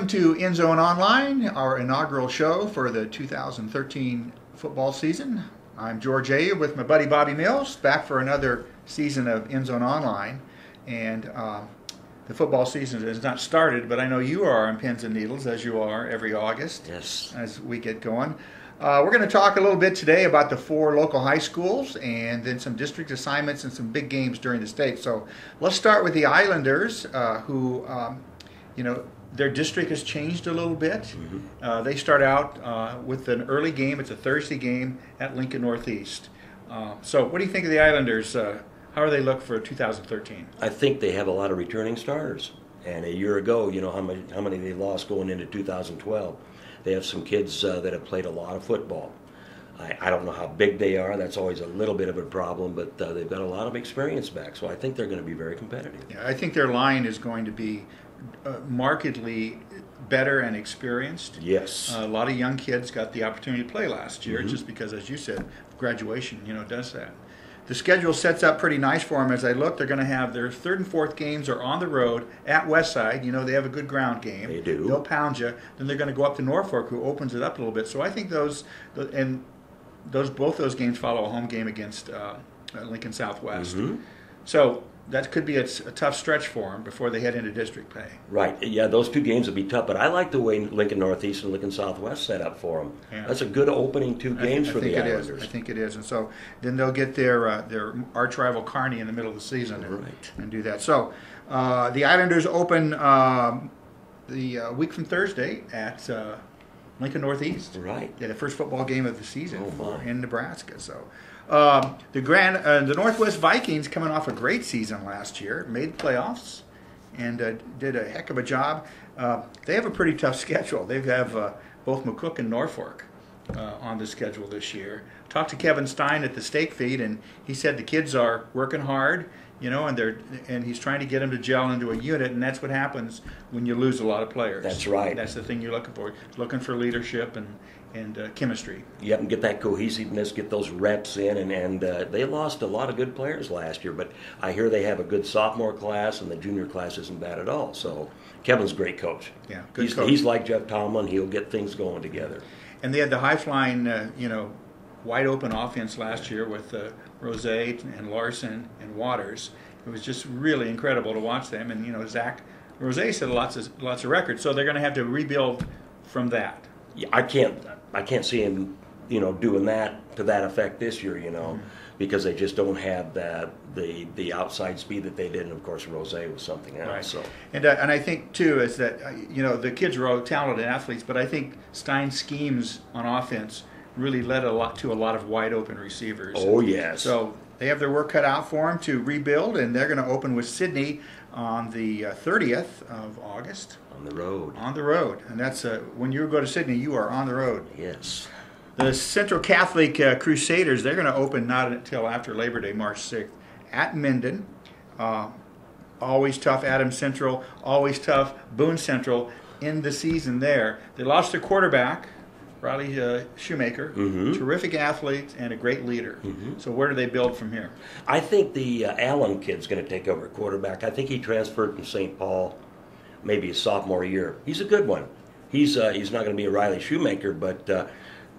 to End Zone Online, our inaugural show for the 2013 football season. I'm George Ayoub with my buddy Bobby Mills, back for another season of End Zone Online. And the football season has not started, but I know you are on pins and needles, as you are every August. Yes. As we get going. We're going to talk a little bit today about the 4 local high schools and then some district assignments and some big games during the state. So let's start with the Islanders, who, their district has changed a little bit. Mm-hmm. They start out with an early game. It's a Thursday game at Lincoln Northeast. So what do you think of the Islanders? How do they look for 2013? I think they have a lot of returning starters. And a year ago, how many they lost going into 2012. They have some kids that have played a lot of football. I don't know how big they are. That's always a little bit of a problem, but they've got a lot of experience back. So I think they're going to be very competitive. Yeah, I think their line is going to be markedly better and experienced. Yes. A lot of young kids got the opportunity to play last year, Mm-hmm. just because, as you said, graduation, does that. The schedule sets up pretty nice for them. As I look, they're going to have their 3rd and 4th games are on the road at Westside. They have a good ground game. They do. They'll pound you. Then they're going to go up to Norfolk, who opens it up a little bit. So I think both those games follow a home game against Lincoln Southwest. Mm-hmm. So that could be a tough stretch for them before they head into district play. Right. Yeah, those 2 games will be tough, but I like the way Lincoln Northeast and Lincoln Southwest set up for them. Yeah. That's a good opening 2 games for the Islanders. I think it is. And so then they'll get their arch rival Kearney in the middle of the season and do that. So the Islanders open the week from Thursday at Lincoln Northeast. Right. Yeah, the first football game of the season in Nebraska. So the Northwest Vikings, coming off a great season last year, made the playoffs and did a heck of a job. They have a pretty tough schedule. They have both McCook and Norfolk on the schedule this year. Talked to Kevin Stein at the Steak Feed, and he said the kids are working hard, and he's trying to get them to gel into a unit, and that's what happens when you lose a lot of players. That's right. That's the thing you're looking for. Looking for leadership and chemistry. Yep, and get that cohesiveness, get those reps in, and they lost a lot of good players last year, but I hear they have a good sophomore class, and the junior class isn't bad at all. So Kevin's a great coach. Yeah, good coach. He's like Jeff Tomlin. He'll get things going together. And they had the high-flying, wide open offense last year with Rose and Larson and Waters. It was just really incredible to watch them. And Zach Rose set lots of records, so they're going to have to rebuild from that. Yeah, I can't see him, doing that to that effect this year, Mm-hmm. because they just don't have the outside speed that they did, and of course Rose was something else. Right. So. And I think too is that the kids are all talented athletes, but I think Stein's schemes on offense really led to a lot of wide open receivers. Oh yes. So they have their work cut out for them to rebuild, and they're going to open with Sydney on the 30th of August. On the road. On the road, and that's when you go to Sydney, you are on the road. Yes. The Central Catholic Crusaders, they're going to open not until after Labor Day, March 6th, at Minden. Always tough, Adams Central. Always tough, Boone Central in the season there. They lost their quarterback, Riley Shoemaker. Mm-hmm. Terrific athlete and a great leader. Mm-hmm. So where do they build from here? I think the Allen kid's going to take over at quarterback. I think he transferred from St. Paul maybe his sophomore year. He's a good one. He's not going to be a Riley Shoemaker, but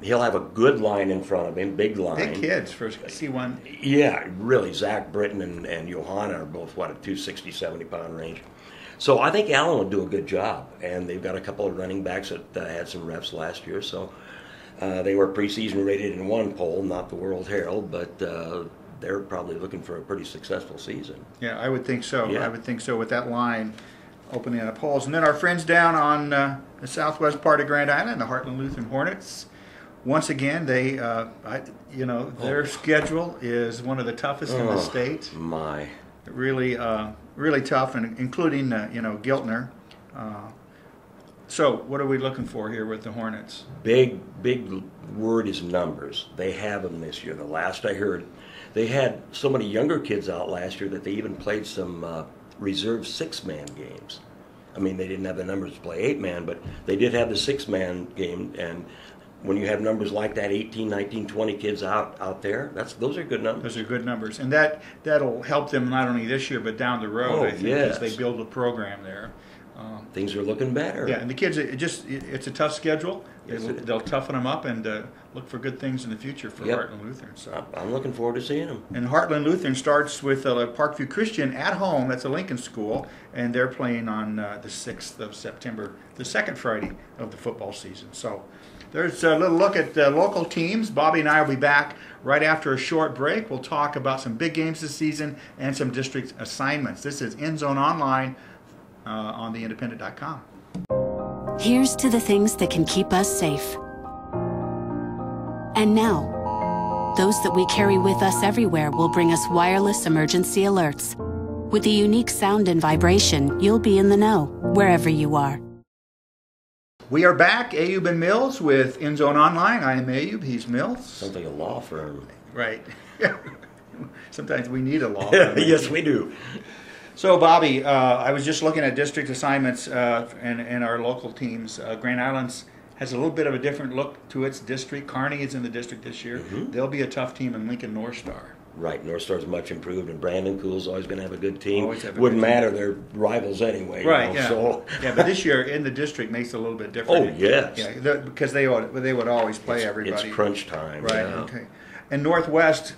he'll have a good line in front of him, big line. Big kids for C1. Yeah, really. Zach Britton and Johanna are both, at 260, 70-pound range. So I think Allen will do a good job, and they've got a couple of running backs that had some reps last year. So they were preseason rated in one poll, not the World Herald, but they're probably looking for a pretty successful season. Yeah, I would think so. Yeah. I would think so with that line opening up polls. And then our friends down on the southwest part of Grand Island, the Heartland Lutheran Hornets. Once again, their schedule is one of the toughest in the state. My. Really, really tough, and including Giltner. So, what are we looking for here with the Hornets? Big word is numbers. They have them this year. The last I heard, they had so many younger kids out last year that they even played some reserve 6-man games. I mean, they didn't have the numbers to play 8-man, but they did have the 6-man game, and when you have numbers like that, 18, 19, 20 kids out there, those are good numbers. Those are good numbers. And that'll help them not only this year, but down the road, I think, as they build a program there. Things are looking better. Yeah, and the kids, it's a tough schedule. Yes, They'll toughen them up and look for good things in the future for Heartland Lutheran. So I'm looking forward to seeing them. And Heartland Lutheran starts with Parkview Christian at home. That's a Lincoln school, and they're playing on the 6th of September, the second Friday of the football season. So there's a little look at local teams. Bobby and I will be back right after a short break. We'll talk about some big games this season and some district assignments. This is End Zone Online on theindependent.com. Here's to the things that can keep us safe. And now, those that we carry with us everywhere will bring us wireless emergency alerts. With the unique sound and vibration, you'll be in the know, wherever you are. We are back, Ayoub and Mills, with End Zone Online. I am Ayoub, he's Mills. Sounds like a law firm. Right. Sometimes we need a law firm. Yes, we do. So, Bobby, I was just looking at district assignments and our local teams. Grand Islands has a little bit of a different look to its district. Kearney is in the district this year. Mm-hmm. They'll be a tough team, and Lincoln North Star. Right, North Star's much improved, and Brandon Cool's always going to have a good team. Good Wouldn't matter, they're rivals anyway. Right, you know, so. Yeah, but this year in the district makes it a little bit different. Oh, yes. Yeah, because they would always play everybody. It's crunch time. Right, yeah. okay. And Northwest,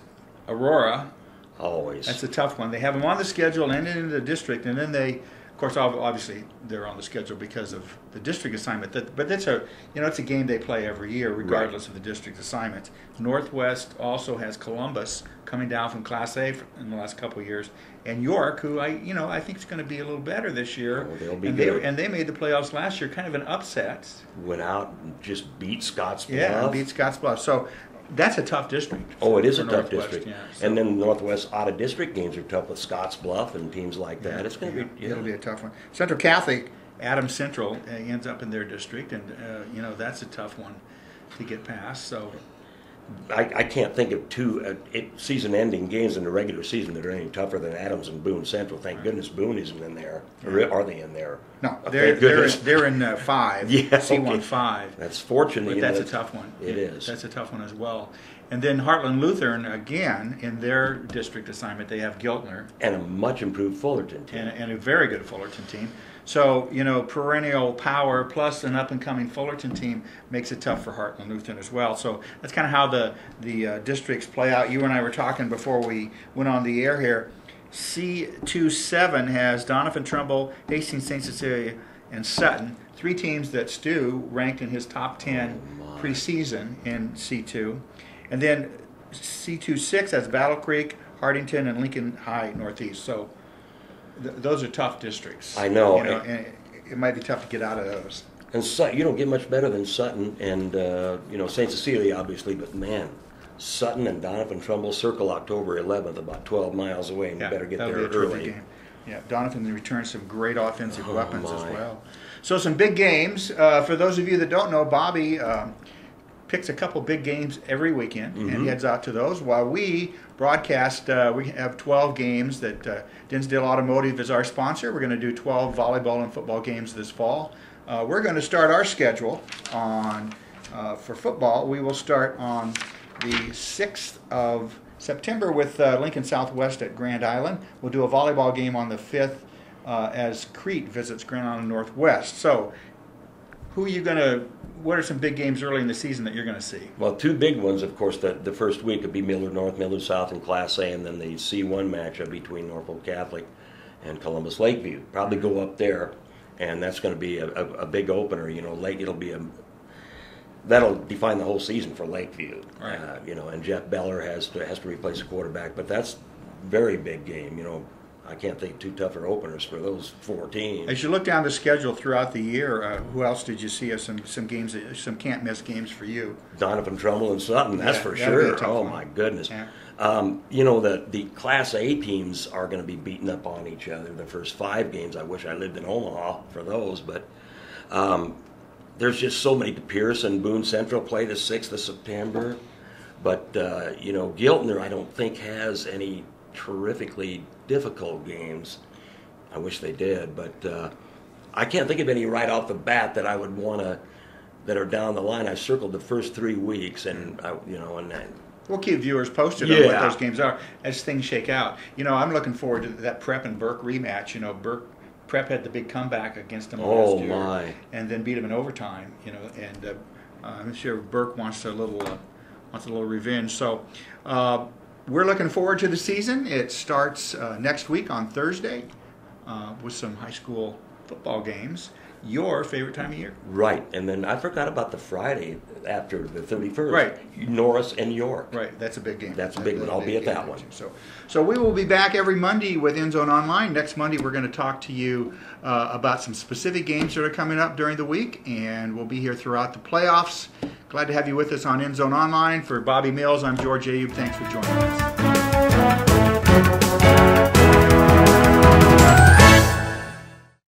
Aurora. Always. That's a tough one. They have them on the schedule and in the district, and then they, of course, obviously they're on the schedule because of the district assignment. But it's a game they play every year, regardless of the district assignment. Northwest also has Columbus coming down from Class A in the last couple of years, and York, who I think is going to be a little better this year. Oh, they'll be good. And they made the playoffs last year, kind of an upset. Went out and just beat Scottsbluff. Yeah, beat Scottsbluff. So. That's a tough district. Oh, it is a tough district. Yeah, so. And then Northwest out-of-district games are tough with Scottsbluff and teams like that. It's going to be. It'll be a tough one. Central Catholic, Adams Central ends up in their district, and that's a tough one to get past. So. I can't think of two season-ending games in the regular season that are any tougher than Adams and Boone Central. Thank goodness Boone isn't in there. Or are they in there? No, they're in 5. Yeah, C1 5. That's fortunate. But that's a tough one. It is. That's a tough one as well. And then Heartland Lutheran, again, in their district assignment, they have Giltner. And a much improved Fullerton team. And a very good Fullerton team. So, perennial power plus an up-and-coming Fullerton team makes it tough for Heartland Lutheran as well. So that's kind of how the districts play out. You and I were talking before we went on the air here. C27 has Donovan, Trumbull, Hastings, St. Cecilia, and Sutton. 3 teams that Stu ranked in his top 10 preseason in C2. And then C26 has Battle Creek, Hardington, and Lincoln High Northeast. So those are tough districts. I know. And it might be tough to get out of those. And you don't get much better than Sutton and, St. Cecilia, obviously, but man, Sutton and Donovan Trumbull circle October 11th, about 12 miles away, and you better get there be a early. Game. Yeah, Donovan returns some great offensive weapons as well. So some big games. For those of you that don't know, Bobby picks a couple big games every weekend and heads out to those. While we broadcast, we have 12 games that Dinsdale Automotive is our sponsor. We're going to do 12 volleyball and football games this fall. We're going to start our schedule on for football. We will start on the 6th of September with Lincoln Southwest at Grand Island. We'll do a volleyball game on the 5th as Crete visits Grand Island Northwest. So what are some big games early in the season that you're going to see? Well, 2 big ones, of course. The first week would be Millard North, Millard South in Class A, and then the C1 matchup between Norfolk Catholic and Columbus Lakeview. Probably go up there, and that's going to be a big opener. It'll be that'll define the whole season for Lakeview. Right. And Jeff Beller has to replace the quarterback, but that's a very big game. I can't think 2 tougher openers for those 4 teams. As you look down the schedule throughout the year, who else did you see as some games, some can't miss games for you? Donovan, Trumbull, and Sutton. That's for sure. Oh my goodness. Yeah. The Class A teams are going to be beating up on each other. The first 5 games. I wish I lived in Omaha for those, but there's just so many. Pierce and Boone Central play the 6th of September, but Giltner I don't think has any terrifically difficult games. I wish they did, but I can't think of any right off the bat that I would want to that are down the line. I circled the first 3 weeks, and we'll keep viewers posted on what those games are as things shake out. I'm looking forward to that Prep and Burke rematch. Burke Prep had the big comeback against them Oh, last year, my. and then beat them in overtime. You know, and I'm sure Burke wants a little revenge. So we're looking forward to the season. It starts next week on Thursday with some high school football games. Your favorite time of year. Right, and then I forgot about the Friday after the 31st. Right. Norris and York. Right, that's a big game. That's a big one. I'll be at that one. So we will be back every Monday with End Zone Online. Next Monday we're going to talk to you about some specific games that are coming up during the week, and we'll be here throughout the playoffs. Glad to have you with us on End Zone Online. For Bobby Mills, I'm George Ayoub. Thanks for joining us.